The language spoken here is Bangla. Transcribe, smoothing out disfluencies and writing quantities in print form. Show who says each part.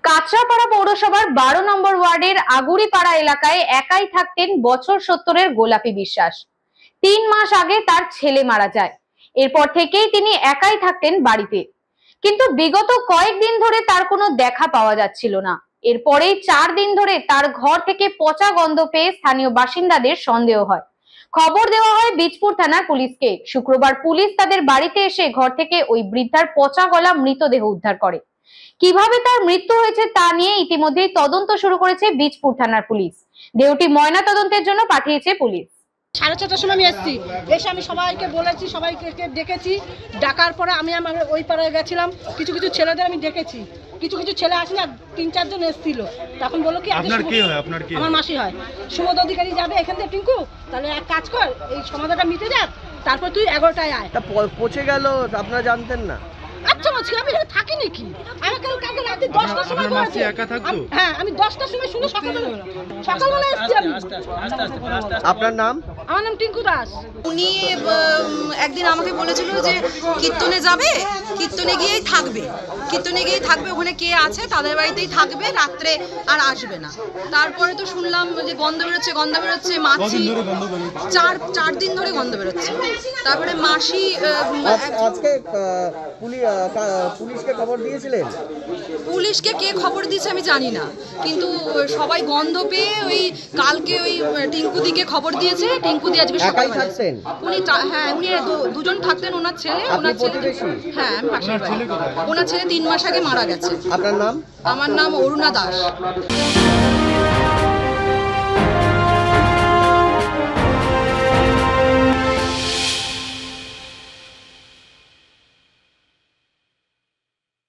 Speaker 1: কাঁচরাপাড়া পৌরসভার 12 নম্বর ওয়ার্ডের আগুরিপাড়া এলাকায় একাই থাকতেন বছর 70-এর গোলাপী বিশ্বাস। 3 মাস আগে তার ছেলে মারা যায়। এরপর থেকেই তিনি একাই থাকতেন বাড়িতে, কিন্তু বিগত কয়েকদিন ধরে তার কোনো দেখা পাওয়া যাচ্ছিল না। এরপরেই 4 দিন ধরে তার ঘর থেকে পচা গন্ধ পেয়ে স্থানীয় বাসিন্দাদের সন্দেহ হয়। খবর দেওয়া হয় বীজপুর থানার পুলিশকে। শুক্রবার পুলিশ তাদের বাড়িতে এসে ঘর থেকে ওই বৃদ্ধার পচা গলা মৃতদেহ উদ্ধার করে। কিভাবে তার মৃত্যু হয়েছে তা নিয়ে ইতিমধ্যেই তদন্ত শুরু করেছে বীজপুর থানার পুলিশ। দেহটি ময়না তদন্তের জন্য পাঠিয়েছে পুলিশ।
Speaker 2: 6:30টার সময় আমি এসেছি, এসে আমি সবাইকে বলেছি, সবাইকে ডেকেছি। ডাকার পরে আমি আমার ওই পাড়ায় গেছিলাম, কিছু ছেলেদের আমি ডেকেছি। কিছু ছেলে আসলে 3-4 জন এসেছিল। তখন বললো কি
Speaker 3: আপনার কি হয়? আপনার কি?
Speaker 2: আমার মাসি হয়। সুবোধ অধিকারী যাবে এখান থেকে, টিঙ্কু তাহলে এক কাজ কর, এই সমাধানটা মিটে যাক, তারপর তুই 11টায় আয়।
Speaker 4: পচে গেল, আপনারা জানতেন না?
Speaker 2: আচ্ছা মাঝে আমি এখানে থাকি নাকি? আমি কালকে রাতে 10টার সময় বলেছি। হ্যাঁ, আমি 10টার সময় শুনে সকালবেলা এসেছি আমি।
Speaker 4: আপনার নাম?
Speaker 2: আমার নাম টিঙ্কু দাস।
Speaker 5: উনি একদিন আমাকে বলেছিল যে কীর্তনে যাবে, কীর্তনে গিয়েই থাকবে, ওখানে কে আছে তাদের বাড়িতেই থাকবে, রাত্রে আর আসবে না। তারপরে তো শুনলাম যে গন্ধ বেরোচ্ছে, মাছি 4 দিন ধরে গন্ধ বেরোচ্ছে। তারপরে মাসি
Speaker 4: আজকে পুলিশকে খবর দিয়েছিলেন?
Speaker 5: পুলিশকে কে খবর দিয়েছে আমি জানি না, কিন্তু সবাই গন্ধ পেয়ে ওই কালকে ওই টিঙ্কু দিকে খবর দিয়েছে। টিঙ্কু দি আজকে
Speaker 4: একাই থাকতেন?
Speaker 5: উনি দুজন থাকতেন, ওনার ছেলে। হ্যাঁ, আমি পাশে। ওনার ছেলে 3 মাস আগে মারা গেছে।
Speaker 4: আপনার নাম?
Speaker 5: আমার নাম অরুণা দাস।